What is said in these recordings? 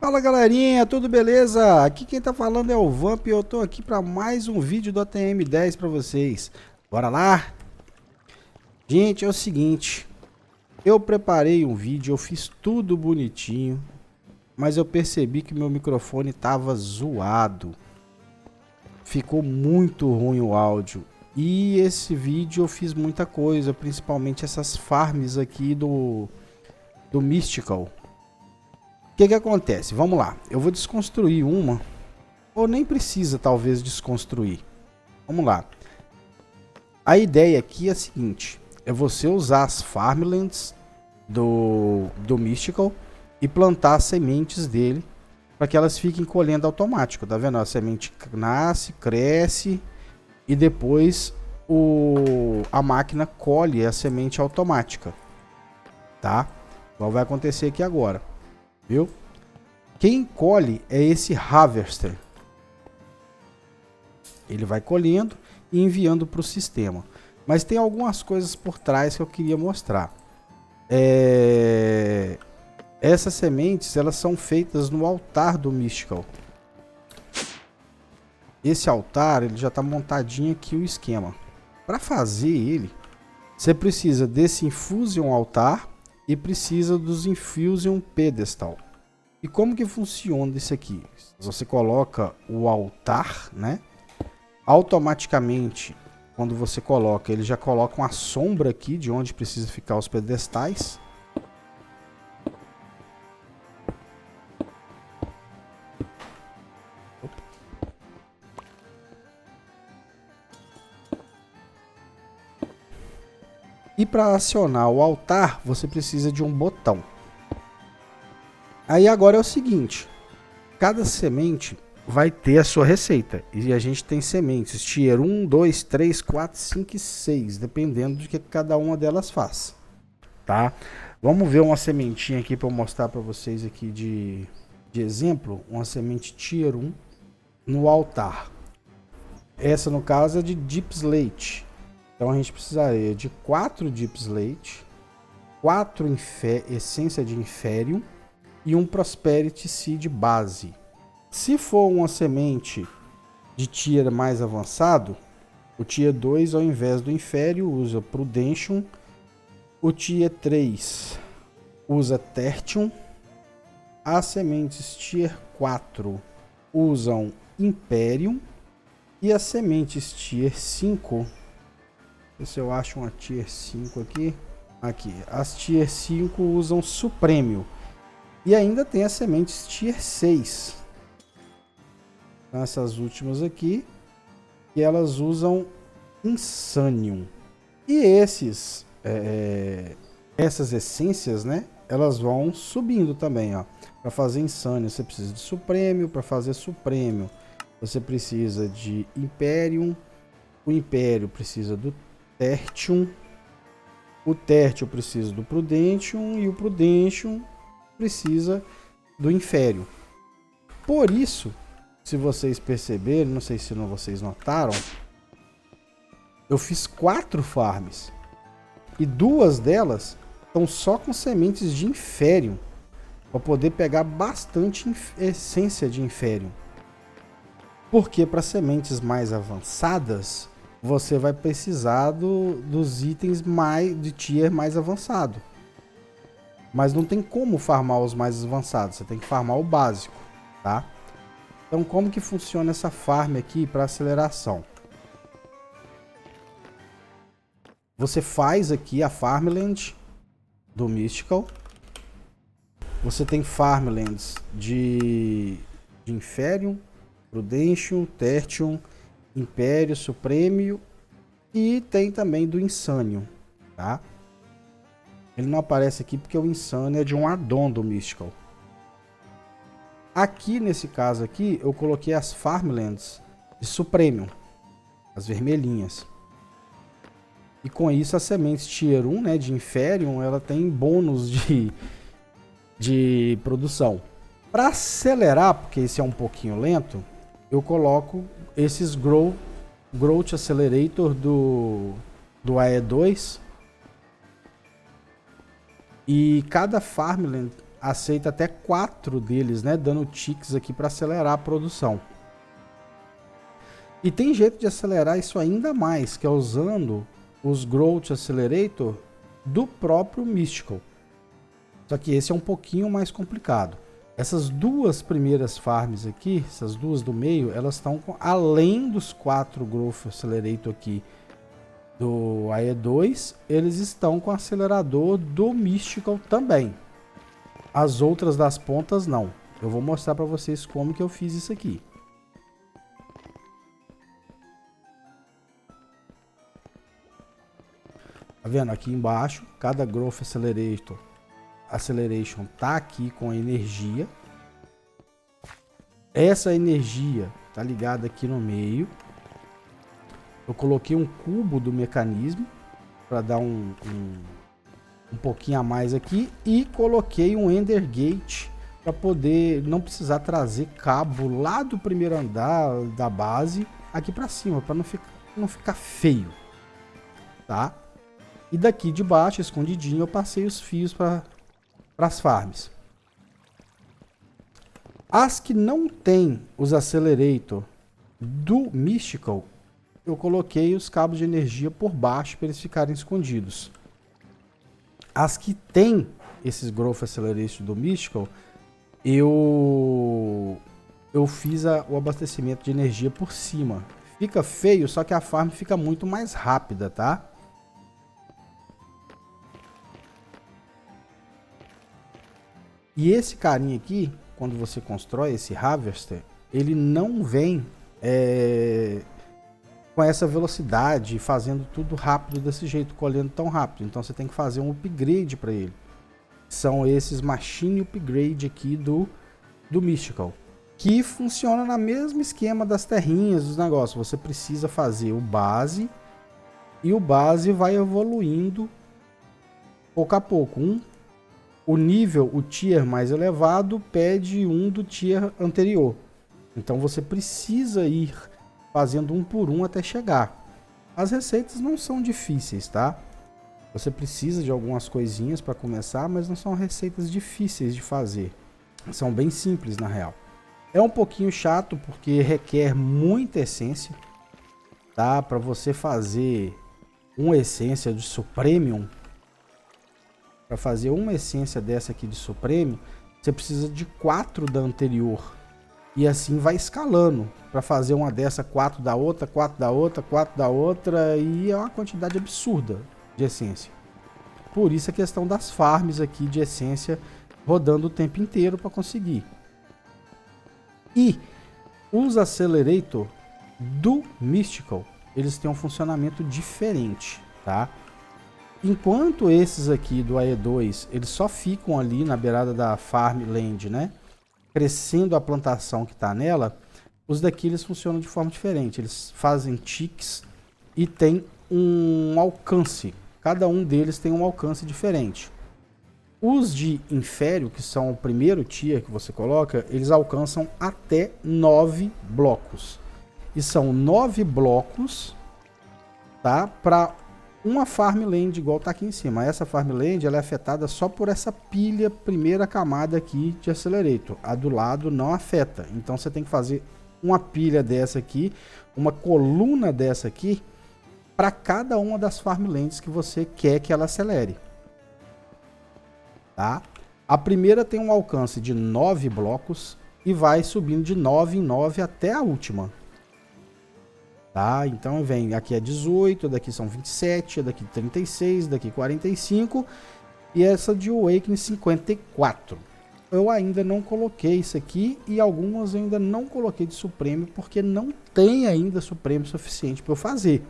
Fala galerinha, tudo beleza? Aqui quem tá falando é o Vamp e eu tô aqui para mais um vídeo do ATM10 para vocês. Bora lá? Gente, é o seguinte, eu preparei um vídeo, eu fiz tudo bonitinho, mas eu percebi que meu microfone tava zoado. Ficou muito ruim o áudio. E esse vídeo eu fiz muita coisa, principalmente essas farms aqui do Mystical. O que acontece? Vamos lá, eu vou desconstruir uma, ou nem precisa talvez desconstruir. Vamos lá. A ideia aqui é a seguinte, é você usar as farmlands do Mystical e plantar as sementes dele, para que elas fiquem colhendo automático, tá vendo? A semente nasce, cresce e depois a máquina colhe a semente automática, tá? Igual vai acontecer aqui agora. Viu? Quem colhe é esse harvester. Ele vai colhendo e enviando para o sistema. Mas tem algumas coisas por trás que eu queria mostrar. Essas sementes, elas são feitas no altar do Mystical. Esse altar, ele já está montadinho aqui o esquema. Para fazer ele, você precisa desse Infusion altar e precisa dos Infusion Pedestal. E como que funciona isso aqui? Você coloca o altar, né? Automaticamente, quando você coloca, ele já coloca uma sombra aqui de onde precisa ficar os pedestais. E para acionar o altar, você precisa de um botão. Aí agora é o seguinte, cada semente vai ter a sua receita. E a gente tem sementes tier 1, 2, 3, 4, 5 e 6, dependendo do que cada uma delas faz. Tá? Vamos ver uma sementinha aqui para eu mostrar para vocês aqui de exemplo. Uma semente tier 1 no altar. Essa no caso é de Deep Slate. Então a gente precisaria de 4 Deep Slate, 4 essência de Inferium e um Prosperity Seed base. Se for uma semente de tier mais avançado, o tier 2 ao invés do Inferium usa Prudentium, o tier 3 usa Tertium, as sementes tier 4 usam Imperium e as sementes tier 5, se eu acho uma tier 5 aqui, as tier 5 usam Supremio. E ainda tem as sementes tier 6. Essas últimas aqui. E elas usam Insanium. E essas essências, né? Elas vão subindo também, ó. Para fazer Insanium, você precisa de Supremio. Para fazer Supremio, você precisa de Imperium. O Império precisa do Tertium. O Tertium precisa do Prudentium. E o Prudentium precisa do Inferium. Por isso, se vocês perceberem, não sei se vocês notaram, eu fiz 4 farms e 2 delas estão só com sementes de Inferium para poder pegar bastante essência de Inferium. Porque para sementes mais avançadas você vai precisar dos itens de tier mais avançado. Mas não tem como farmar os mais avançados, você tem que farmar o básico, tá? Então como que funciona essa farm aqui para aceleração? Você faz aqui a farmland do Mystical. Você tem farmlands de Inferium, Prudentium, Tertium, Império, Supremio e tem também do Insanium, tá? Ele não aparece aqui porque o Insanium é de um addon do Mystical. Aqui, nesse caso aqui, eu coloquei as Farmlands de Supremium, as vermelhinhas. E com isso, as sementes Tier 1, né, de Inferium, ela tem bônus de produção. Para acelerar, porque esse é um pouquinho lento, eu coloco esses Growth Accelerator do AE2. E cada Farmland aceita até 4 deles, né? Dando ticks aqui para acelerar a produção. E tem jeito de acelerar isso ainda mais, que é usando os Growth Accelerator do próprio Mystical. Só que esse é um pouquinho mais complicado. Essas duas primeiras farms aqui, essas duas do meio, elas estão além dos 4 Growth Accelerator aqui do AE2, eles estão com o acelerador do Mystical também. As outras das pontas não. Eu vou mostrar para vocês como que eu fiz isso aqui. Tá vendo? Aqui embaixo, cada Growth Acceleration tá aqui com energia. Essa energia tá ligada aqui no meio. Eu coloquei um cubo do mecanismo para dar um pouquinho a mais aqui e coloquei um Ender Gate para poder não precisar trazer cabo lá do primeiro andar da base aqui para cima, para não ficar feio, tá? E daqui de baixo, escondidinho, eu passei os fios para as farms. As que não tem os Accelerator do Mystical, eu coloquei os cabos de energia por baixo para eles ficarem escondidos. As que tem esses Growth Acceleration do Mystical, eu fiz o abastecimento de energia por cima. Fica feio, só que a farm fica muito mais rápida, tá? E esse carinha aqui, quando você constrói esse Harvester, ele não vem com essa velocidade, fazendo tudo rápido desse jeito, colhendo tão rápido. Então você tem que fazer um upgrade para ele. São esses Machine Upgrade aqui do Mystical, que funciona no mesmo esquema das terrinhas, dos negócios. Você precisa fazer o base, e o base vai evoluindo pouco a pouco. O nível, o tier mais elevado, pede um do tier anterior. Então você precisa ir fazendo um por um até chegar. As receitas não são difíceis, tá? Você precisa de algumas coisinhas para começar, mas não são receitas difíceis de fazer. São bem simples, na real. É um pouquinho chato porque requer muita essência, tá? Para você fazer uma essência de Supremium, para fazer uma essência dessa aqui de Supremo, você precisa de 4 da anterior. E assim vai escalando. Para fazer uma dessa, 4 da outra, 4 da outra, 4 da outra. E é uma quantidade absurda de essência. Por isso a questão das farms aqui de essência rodando o tempo inteiro para conseguir. E os Accelerator do Mystical, eles têm um funcionamento diferente, tá? Enquanto esses aqui do AE2, eles só ficam ali na beirada da farmland, né? Crescendo a plantação que está nela, os daqui eles funcionam de forma diferente. Eles fazem ticks e tem um alcance. Cada um deles tem um alcance diferente. Os de infério, que são o primeiro tier que você coloca, eles alcançam até 9 blocos. E são 9 blocos, tá? Para uma farmland igual tá aqui em cima. Essa farmland ela é afetada só por essa pilha, primeira camada aqui de Accelerator. A do lado não afeta. Então você tem que fazer uma pilha dessa aqui, uma coluna dessa aqui, para cada uma das farmlands que você quer que ela acelere. Tá? A primeira tem um alcance de 9 blocos e vai subindo de 9 em 9 até a última. Tá? Então vem, aqui é 18, daqui são 27, daqui 36, daqui 45 e essa de Awakening 54. Eu ainda não coloquei isso aqui e algumas eu ainda não coloquei de Supremo porque não tem ainda Supremo suficiente para eu fazer.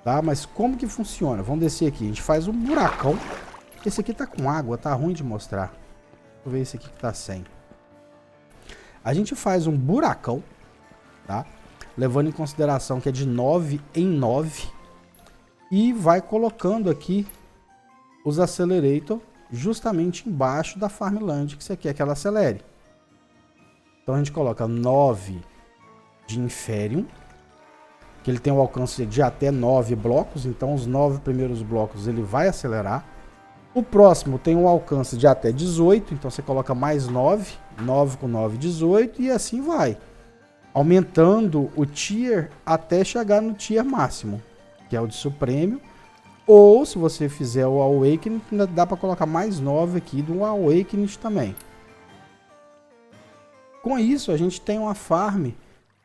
Tá? Mas como que funciona? Vamos descer aqui, a gente faz um buracão. Esse aqui tá com água, tá ruim de mostrar. Deixa eu ver esse aqui que tá sem. A gente faz um buracão, tá? Levando em consideração que é de 9 em 9 e vai colocando aqui os Accelerator justamente embaixo da farmland que você quer que ela acelere. Então a gente coloca 9 de Inferium, que ele tem um alcance de até 9 blocos, então os 9 primeiros blocos ele vai acelerar. O próximo tem um alcance de até 18, então você coloca mais 9, 9 com 9, 18 e assim vai. Aumentando o tier até chegar no tier máximo, que é o de Supremo. Ou se você fizer o Awakening, ainda dá para colocar mais 9 aqui do Awakening também. Com isso, a gente tem uma farm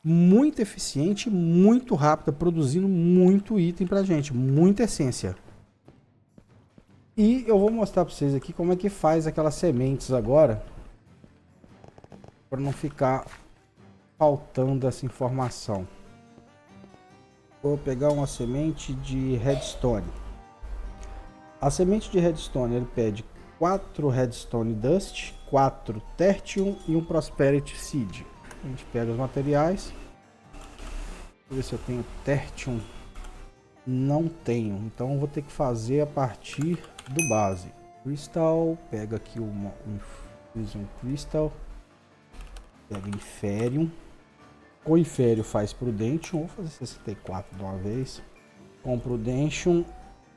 muito eficiente, muito rápida, produzindo muito item pra gente, muita essência. E eu vou mostrar para vocês aqui como é que faz aquelas sementes agora, para não ficar faltando essa informação. Vou pegar uma semente de Redstone. A semente de Redstone, ele pede 4 Redstone Dust, 4 Tertium e um Prosperity Seed. A gente pega os materiais. Vou ver se eu tenho Tertium. Não tenho, então eu vou ter que fazer a partir do base. Crystal, pega aqui um Crystal, pega Inferium. Com Inferium faz Prudentium, vou fazer 64 de uma vez. Com Prudentium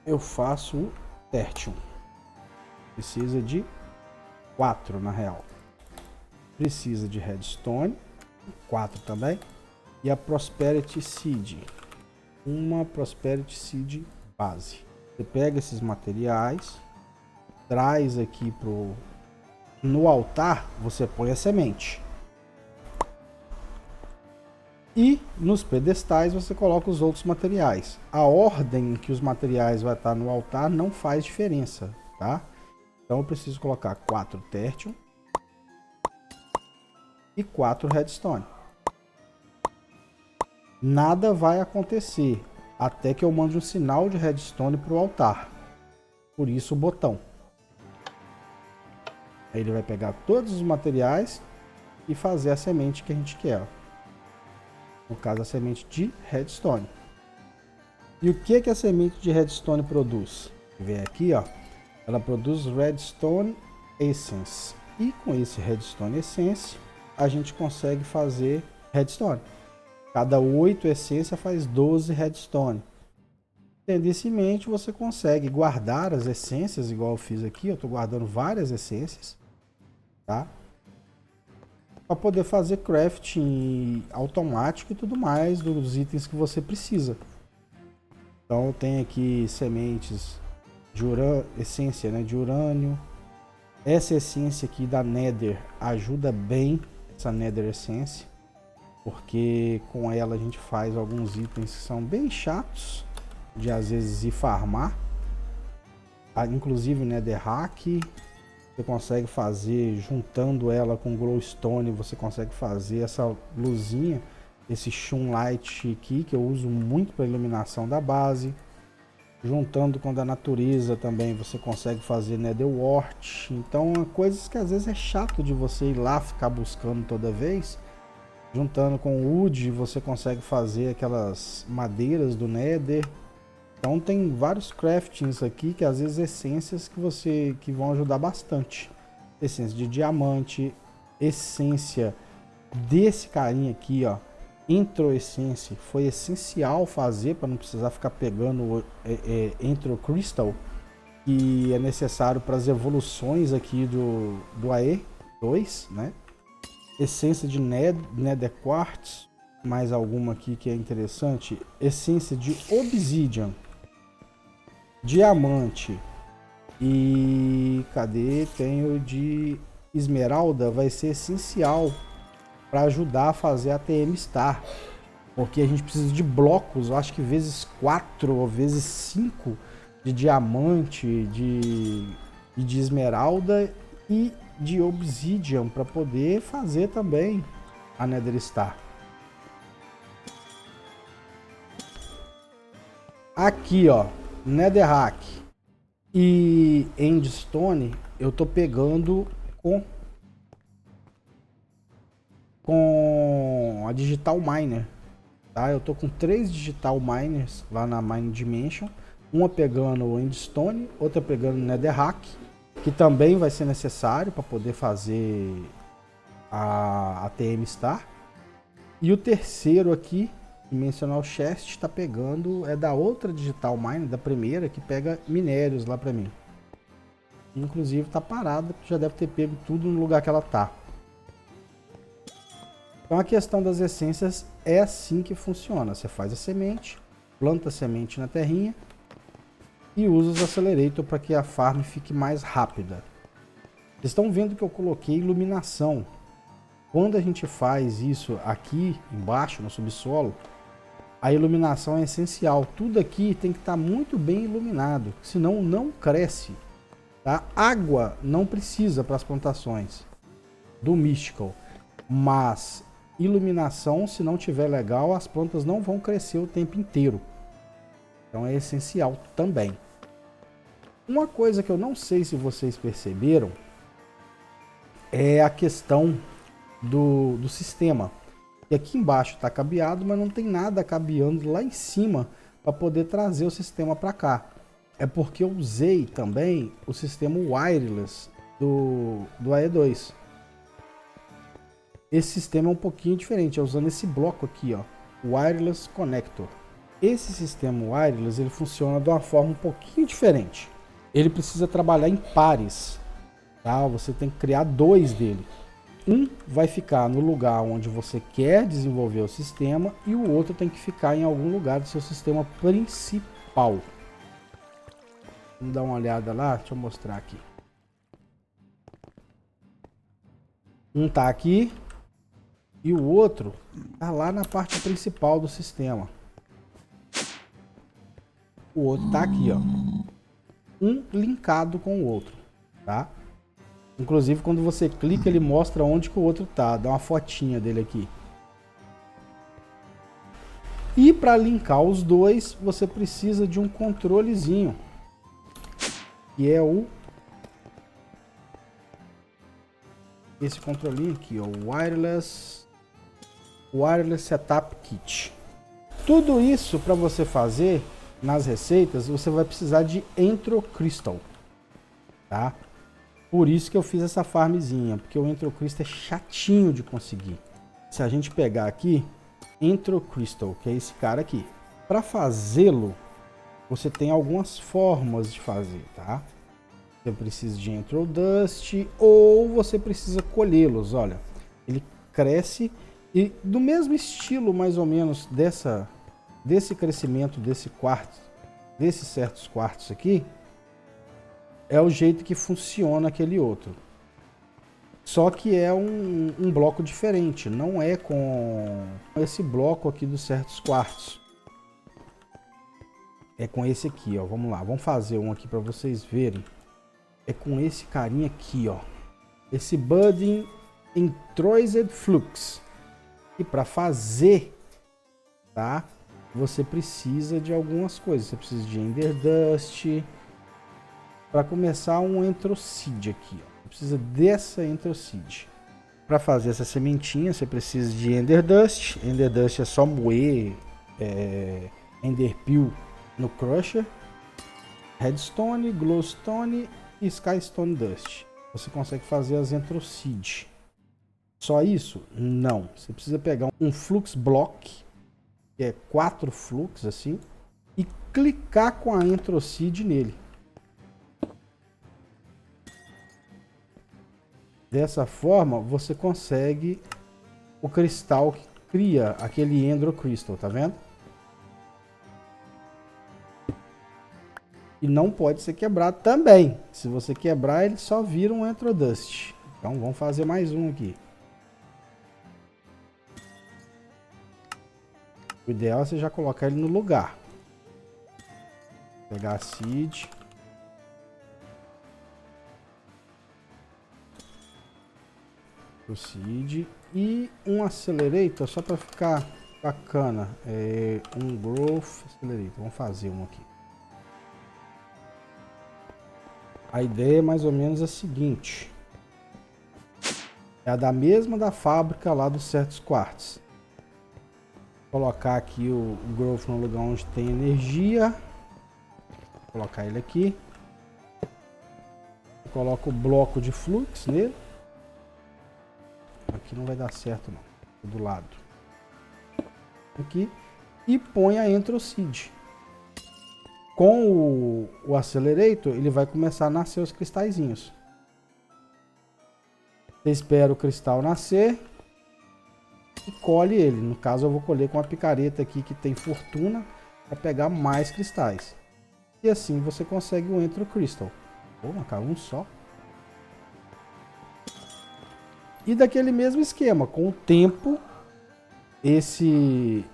eu faço o Tertium. Precisa de 4 na real. Precisa de Redstone, 4 também. E a Prosperity Seed. Uma Prosperity Seed base. Você pega esses materiais, traz aqui no altar, você põe a semente. E nos pedestais você coloca os outros materiais. A ordem que os materiais vai estar no altar não faz diferença, tá? Então eu preciso colocar 4 Tertium e 4 Redstone. Nada vai acontecer até que eu mande um sinal de Redstone para o altar. Por isso o botão. Aí ele vai pegar todos os materiais e fazer a semente que a gente quer. No caso, a semente de Redstone. E o que a semente de Redstone produz? Vem aqui, ó. Ela produz Redstone Essence. E com esse Redstone Essence, a gente consegue fazer Redstone. Cada 8 essência faz 12 Redstone. Tendo isso em mente, você consegue guardar as essências, igual eu fiz aqui. Eu estou guardando várias essências, tá? Para poder fazer crafting automático e tudo mais dos itens que você precisa. Então eu tenho aqui sementes de essência, né, de urânio. Essa essência aqui da Nether ajuda bem, essa Nether essência, porque com ela a gente faz alguns itens que são bem chatos de às vezes ir farmar, inclusive Netherrack. Você consegue fazer, juntando ela com Glowstone, você consegue fazer essa luzinha, esse Shunlight aqui, que eu uso muito para iluminação da base. Juntando com a da natureza também, você consegue fazer Netherwort. Então, coisas que às vezes é chato de você ir lá ficar buscando toda vez. Juntando com o Wood, você consegue fazer aquelas madeiras do Nether. Então tem vários craftings aqui que às vezes essências que vão ajudar bastante. Essência de diamante, essência desse carinha aqui, ó, Entroessência, foi essencial fazer para não precisar ficar pegando Entro Crystal, que é necessário para as evoluções aqui do AE2, né? Essência de Nether Quartz, mais alguma aqui que é interessante. Essência de Obsidian, diamante e cadê? Tenho de esmeralda, vai ser essencial para ajudar a fazer a TM Star, porque a gente precisa de blocos, eu acho que vezes 4 ou vezes 5 de diamante, de esmeralda e de obsidian para poder fazer também a Nether Star. Aqui, ó, Netherrack e Endstone eu tô pegando com a Digital Miner, tá? Eu tô com 3 Digital Miners lá na Mine Dimension, uma pegando o Endstone, outra pegando o Netherrack, que também vai ser necessário para poder fazer a TM Star. E o terceiro aqui, Dimensional Chest, está pegando, é da outra Digital Mine, da primeira, que pega minérios lá para mim. Inclusive está parada, já deve ter pego tudo no lugar que ela tá. Então a questão das essências é assim que funciona. Você faz a semente, planta a semente na terrinha e usa os accelerators para que a farm fique mais rápida. Vocês estão vendo que eu coloquei iluminação. Quando a gente faz isso aqui embaixo, no subsolo, a iluminação é essencial. Tudo aqui tem que estar muito bem iluminado, senão não cresce. Tá? Água não precisa para as plantações do Mystical, mas iluminação, se não tiver legal, as plantas não vão crescer o tempo inteiro. Então é essencial também. Uma coisa que eu não sei se vocês perceberam é a questão do sistema. E aqui embaixo está cabeado, mas não tem nada cabeando lá em cima para poder trazer o sistema para cá. É porque eu usei também o sistema wireless do AE2. Esse sistema é um pouquinho diferente, é usando esse bloco aqui, ó, Wireless Connector. Esse sistema wireless ele funciona de uma forma um pouquinho diferente. Ele precisa trabalhar em pares, tá? Você tem que criar dois dele. Um vai ficar no lugar onde você quer desenvolver o sistema e o outro tem que ficar em algum lugar do seu sistema principal. Vamos dar uma olhada lá, deixa eu mostrar aqui. Um tá aqui e o outro tá lá na parte principal do sistema. O outro tá aqui, ó. Um linkado com o outro, tá? Inclusive, quando você clica, ele mostra onde que o outro tá. Dá uma fotinha dele aqui. E para linkar os dois, você precisa de um controlezinho. Que é esse controlinho aqui, ó. Wireless Setup Kit. Tudo isso para você fazer nas receitas, você vai precisar de Entro Crystal. Tá? Por isso que eu fiz essa farmzinha, porque o Entro Crystal é chatinho de conseguir. Se a gente pegar aqui, Entro Crystal, que é esse cara aqui. Para fazê-lo, você tem algumas formas de fazer, tá? Você precisa de Entro Dust ou você precisa colhê-los, olha. Ele cresce e do mesmo estilo, mais ou menos, desse crescimento desse quarto, desses certos quartos aqui, é o jeito que funciona aquele outro. Só que é um bloco diferente, não é com esse bloco aqui dos certos quartos. É com esse aqui, ó. Vamos lá, vamos fazer um aqui para vocês verem. É com esse carinha aqui, ó. Esse Budding Entroised Flux. E para fazer, tá? Você precisa de algumas coisas. Você precisa de Ender Dust. Para começar, um Entroseed aqui, ó. Você precisa dessa Entroseed. Para fazer essa sementinha, você precisa de Ender Dust. Ender Dust é só moer Ender Peel no Crusher. Redstone, Glowstone e Skystone Dust. Você consegue fazer as Entroseed. Só isso? Não. Você precisa pegar um Flux Block, que é 4 flux assim, e clicar com a Entroseed nele. Dessa forma, você consegue o cristal que cria aquele Ender Crystal, tá vendo? E não pode ser quebrado também. Se você quebrar, ele só vira um Entro Dust. Então vamos fazer mais um aqui. O ideal é você já colocar ele no lugar. Pegar a seed. O seed. E um accelerator só para ficar bacana. Um growth accelerator. Vamos fazer um aqui. A ideia é mais ou menos a seguinte. É a da mesma da fábrica lá dos certos quartos. Colocar aqui o growth no lugar onde tem energia. Vou colocar ele aqui. Coloco o bloco de flux nele. Aqui não vai dar certo não. Do lado. Aqui. E põe a Entroseed. com o Accelerator, ele vai começar a nascer os cristalzinhos. Você espera o cristal nascer e colhe ele. No caso, eu vou colher com a picareta aqui que tem fortuna para pegar mais cristais. E assim você consegue o Enter Crystal. Pô, caiu um só. E daquele mesmo esquema, com o tempo, esse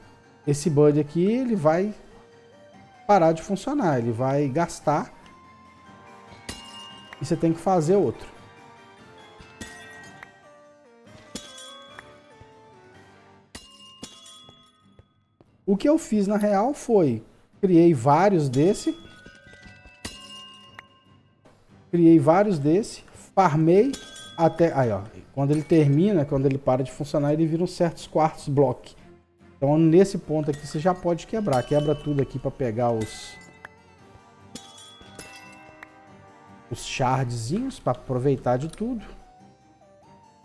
Bud aqui, ele vai parar de funcionar, ele vai gastar e você tem que fazer outro. O que eu fiz na real foi, criei vários desse, farmei até, aí ó, quando ele termina, quando ele para de funcionar, ele vira uns certos quartos block. Então nesse ponto aqui você já pode quebrar, quebra tudo aqui para pegar os shardzinhos, para aproveitar de tudo.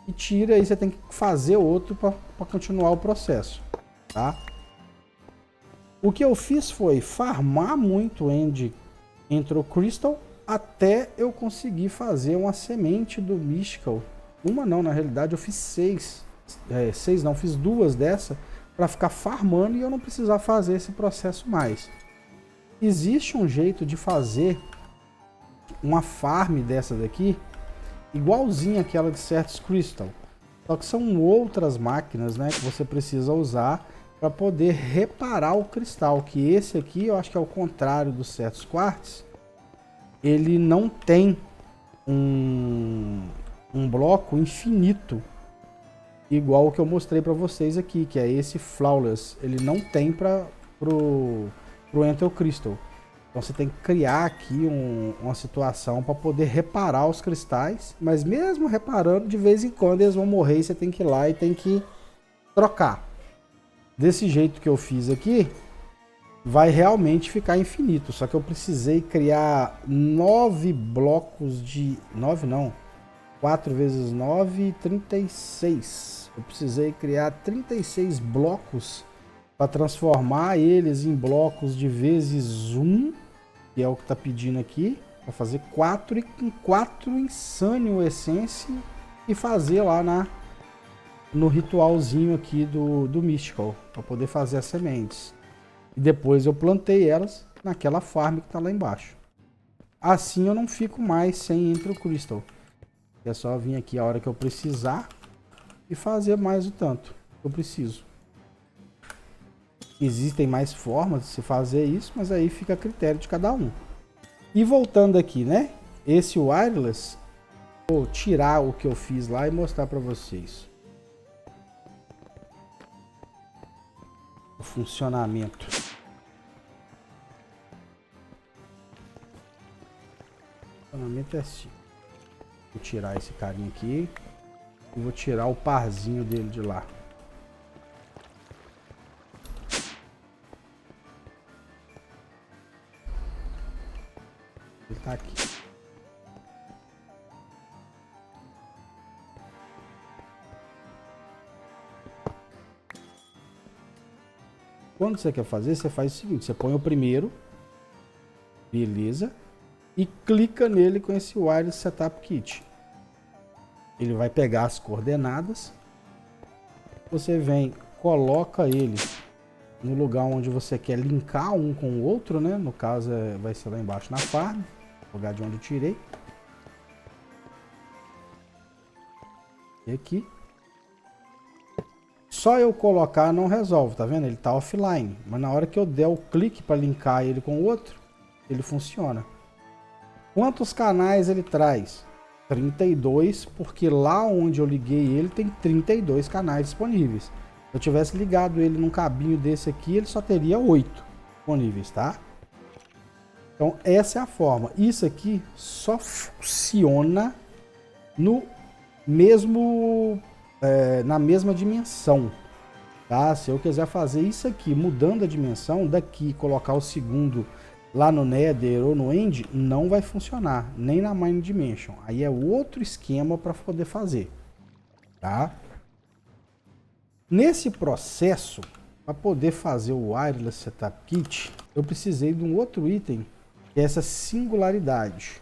E tira, aí você tem que fazer outro para continuar o processo, tá? O que eu fiz foi farmar muito Enter Crystal até eu conseguir fazer uma semente do Mystical. Uma não, na realidade eu fiz 6. 6 não, fiz 2 dessa para ficar farmando e eu não precisar fazer esse processo mais. Existe um jeito de fazer uma farm dessa daqui igualzinha àquela de certos Crystal. Só que são outras máquinas, né, que você precisa usar para poder reparar o cristal, que esse aqui eu acho que é o contrário dos certos quartz. Ele não tem um bloco infinito igual o que eu mostrei para vocês aqui, que é esse Flawless. Ele não tem para pro Enter Crystal. Então você tem que criar aqui uma situação para poder reparar os cristais, mas mesmo reparando, de vez em quando eles vão morrer e você tem que ir lá e tem que trocar. Desse jeito que eu fiz aqui, vai realmente ficar infinito. Só que eu precisei criar 9 blocos de... 9 não. 4 vezes 9, 36. Eu precisei criar 36 blocos para transformar eles em blocos de vezes 1, que é o que está pedindo aqui. Para fazer 4 e com 4 Insanium Essence e fazer lá no ritualzinho aqui do Mystical, para poder fazer as sementes. E depois eu plantei elas naquela farm que está lá embaixo. Assim eu não fico mais sem Enter Crystal. É só vir aqui a hora que eu precisar e fazer mais o tanto que eu preciso. Existem mais formas de se fazer isso, mas aí fica a critério de cada um. E voltando aqui, né? Esse wireless, vou tirar o que eu fiz lá e mostrar para vocês. O funcionamento. O funcionamento é assim. Vou tirar esse carinha aqui e vou tirar o parzinho dele de lá. Ele tá aqui. Quando você quer fazer, você faz o seguinte, você põe o primeiro, beleza, e clica nele com esse Wireless Setup Kit. Ele vai pegar as coordenadas, você vem, coloca ele no lugar onde você quer linkar um com o outro, né? No caso vai ser lá embaixo na farm, lugar de onde eu tirei. E aqui. Só eu colocar não resolve, tá vendo? Ele tá offline, mas na hora que eu der o clique para linkar ele com o outro, ele funciona. Quantos canais ele traz? 32, porque lá onde eu liguei ele tem 32 canais disponíveis. Se eu tivesse ligado ele num cabinho desse aqui, ele só teria 8 disponíveis, tá? Então essa é a forma. Isso aqui só funciona no mesmo... na mesma dimensão, tá? Se eu quiser fazer isso aqui, mudando a dimensão, daqui colocar o segundo lá no Nether ou no End, não vai funcionar, nem na Mine Dimension. Aí é outro esquema para poder fazer, tá? Nesse processo, para poder fazer o Wireless Setup Kit, eu precisei de um outro item, que é essa singularidade.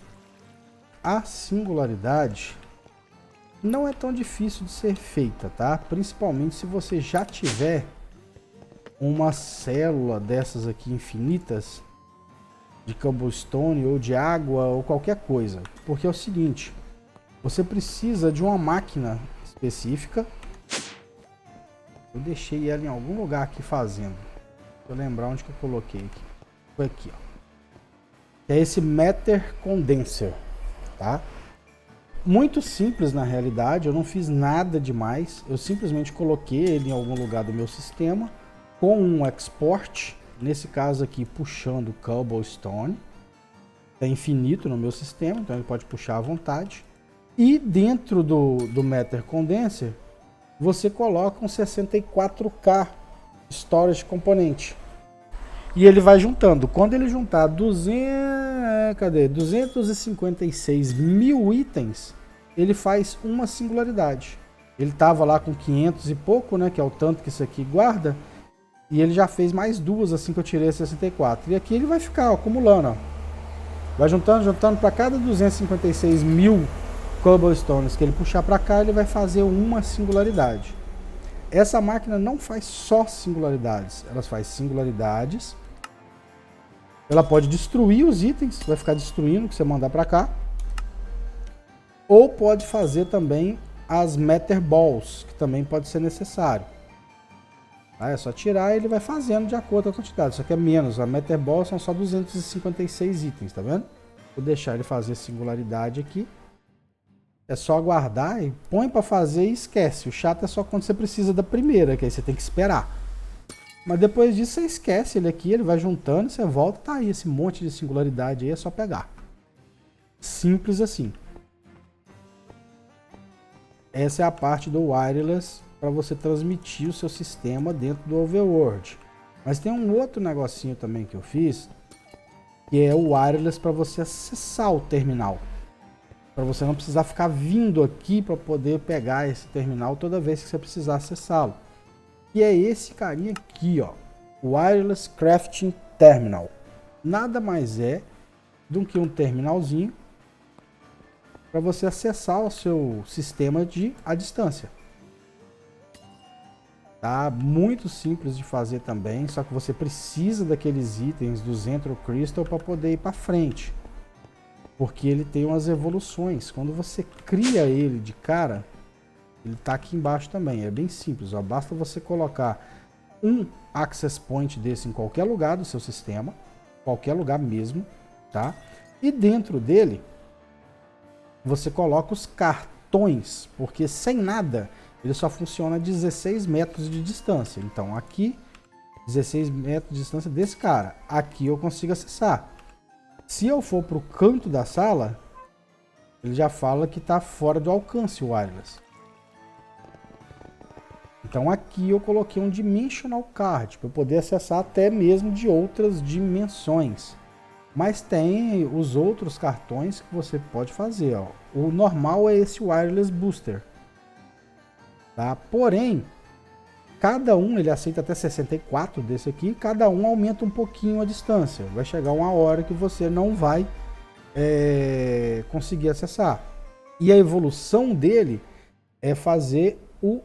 A singularidade não é tão difícil de ser feita, tá? Principalmente se você já tiver uma célula dessas aqui infinitas, de cobblestone ou de água ou qualquer coisa. Porque é o seguinte, você precisa de uma máquina específica. Eu deixei ela em algum lugar aqui fazendo. Deixa eu lembrar onde que eu coloquei aqui. Foi aqui, ó. É esse Matter Condenser, tá? Muito simples na realidade, eu não fiz nada demais. Eu simplesmente coloquei ele em algum lugar do meu sistema com um export, nesse caso aqui puxando cobblestone. É infinito no meu sistema, então ele pode puxar à vontade. E dentro do Matter Condenser, você coloca um 64K Storage Componente. E ele vai juntando. Quando ele juntar 256 mil itens, ele faz uma singularidade. Ele estava lá com 500 e pouco, né, que é o tanto que isso aqui guarda. E ele já fez mais duas assim que eu tirei a 64. E aqui ele vai ficar ó, acumulando. Ó. Vai juntando para cada 256 mil cobblestones que ele puxar para cá, ele vai fazer uma singularidade. Essa máquina não faz só singularidades, ela faz singularidades. Ela pode destruir os itens, vai ficar destruindo o que você mandar para cá. Ou pode fazer também as Matter Balls, que também pode ser necessário. É só tirar e ele vai fazendo de acordo com a quantidade. Só que é menos, a Matter Ball são só 256 itens, tá vendo? Vou deixar ele fazer singularidade aqui. É só aguardar e põe para fazer e esquece. O chato é só quando você precisa da primeira, que aí você tem que esperar. Mas depois disso você esquece ele aqui, ele vai juntando, você volta, tá aí esse monte de singularidade aí, é só pegar. Simples assim. Essa é a parte do wireless para você transmitir o seu sistema dentro do Overworld. Mas tem um outro negocinho também que eu fiz, que é o wireless para você acessar o terminal. Para você não precisar ficar vindo aqui para poder pegar esse terminal toda vez que você precisar acessá-lo. E é esse carinha aqui, ó, Wireless Crafting Terminal. Nada mais é do que um terminalzinho para você acessar o seu sistema à distância. Tá muito simples de fazer também, só que você precisa daqueles itens do Zentro Crystal para poder ir para frente. Porque ele tem umas evoluções. Quando você cria ele de cara, ele tá aqui embaixo também. É bem simples, ó. Basta você colocar um Access Point desse em qualquer lugar do seu sistema, qualquer lugar mesmo, tá? E dentro dele, você coloca os cartões, porque sem nada ele só funciona a 16 metros de distância. Então aqui, 16 metros de distância desse cara. Aqui eu consigo acessar. Se eu for para o canto da sala, ele já fala que está fora do alcance o wireless. Então aqui eu coloquei um Dimensional Card, para eu poder acessar até mesmo de outras dimensões. Mas tem os outros cartões que você pode fazer. Ó. O normal é esse Wireless Booster. Tá? Porém, cada um, ele aceita até 64 desse aqui, cada um aumenta um pouquinho a distância. Vai chegar uma hora que você não vai conseguir acessar. E a evolução dele é fazer o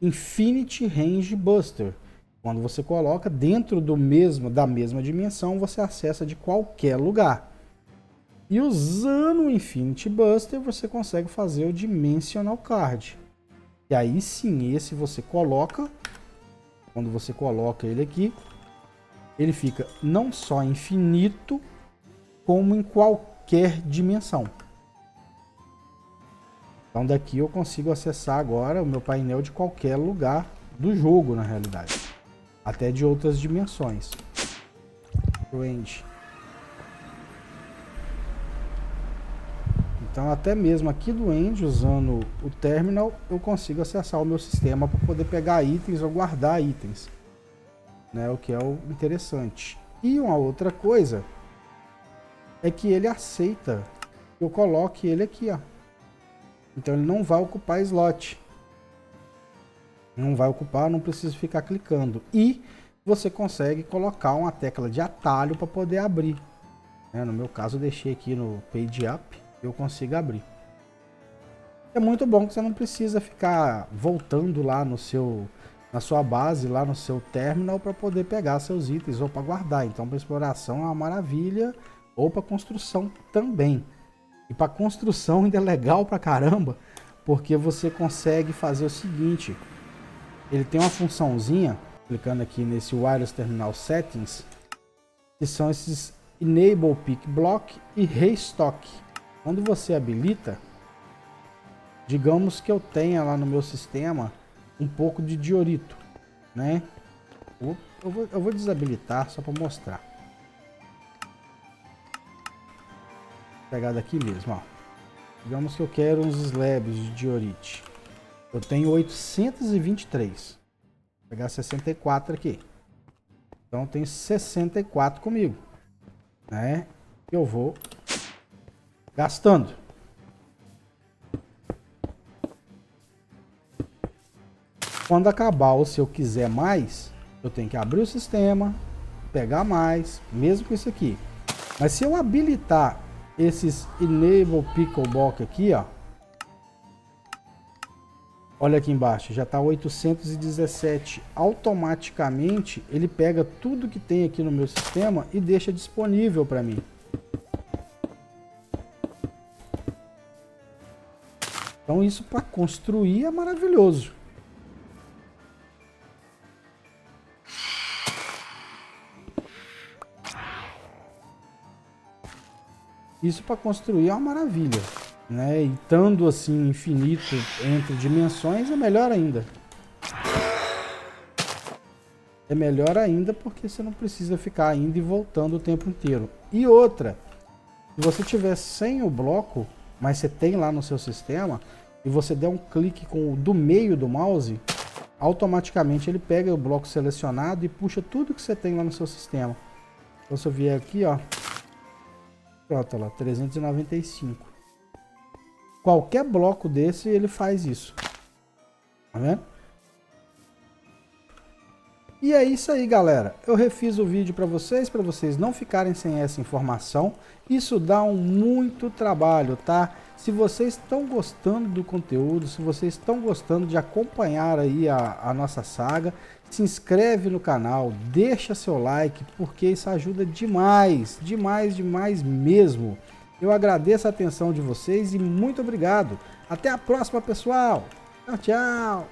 Infinity Range Buster. Quando você coloca dentro da mesma dimensão, você acessa de qualquer lugar. E usando o Infinity Buster, você consegue fazer o Dimensional Card. E aí sim, esse você coloca, quando você coloca ele aqui, ele fica não só infinito, como em qualquer dimensão. Então daqui eu consigo acessar agora o meu painel de qualquer lugar do jogo, na realidade. Até de outras dimensões. Range. Então até mesmo aqui do End, usando o terminal, eu consigo acessar o meu sistema para poder pegar itens ou guardar itens, né? O que é o interessante. E uma outra coisa é que ele aceita que eu coloque ele aqui, ó. Então ele não vai ocupar slot. Não vai ocupar, não preciso ficar clicando. E você consegue colocar uma tecla de atalho para poder abrir. No meu caso, eu deixei aqui no Page Up, eu consigo abrir. É muito bom que você não precisa ficar voltando lá na sua base, lá no seu terminal, para poder pegar seus itens ou para guardar. Então, para exploração é uma maravilha, ou para construção também. E para construção ainda é legal pra caramba, porque você consegue fazer o seguinte: ele tem uma funçãozinha, clicando aqui nesse Wireless Terminal Settings, que são esses Enable Pick Block e Restock. Quando você habilita, digamos que eu tenha lá no meu sistema um pouco de diorito, né? Eu vou desabilitar só para mostrar. Vou pegar daqui mesmo, ó. Digamos que eu quero uns slabs de diorite. Eu tenho 823. Vou pegar 64 aqui. Então eu tenho 64 comigo, né? Eu vou gastando. Quando acabar, ou se eu quiser mais, eu tenho que abrir o sistema, pegar mais, mesmo com isso aqui. Mas se eu habilitar esses Enable Pickleblock aqui, ó, olha aqui embaixo, já está 817. Automaticamente ele pega tudo que tem aqui no meu sistema e deixa disponível para mim. Então isso para construir é maravilhoso. Isso para construir é uma maravilha, né? E estando assim infinito entre dimensões é melhor ainda. É melhor ainda porque você não precisa ficar indo e voltando o tempo inteiro. E outra, se você tiver sem o bloco, mas você tem lá no seu sistema, e você der um clique com o do meio do mouse, automaticamente ele pega o bloco selecionado e puxa tudo que você tem lá no seu sistema. Então se eu vier aqui, ó, pronto, lá, 395. Qualquer bloco desse, ele faz isso. Tá vendo? E é isso aí, galera. Eu refiz o vídeo para vocês não ficarem sem essa informação. Isso dá muito trabalho, tá? Se vocês estão gostando do conteúdo, se vocês estão gostando de acompanhar aí a nossa saga, se inscreve no canal, deixa seu like, porque isso ajuda demais, demais, demais mesmo. Eu agradeço a atenção de vocês e muito obrigado. Até a próxima, pessoal. Tchau, tchau.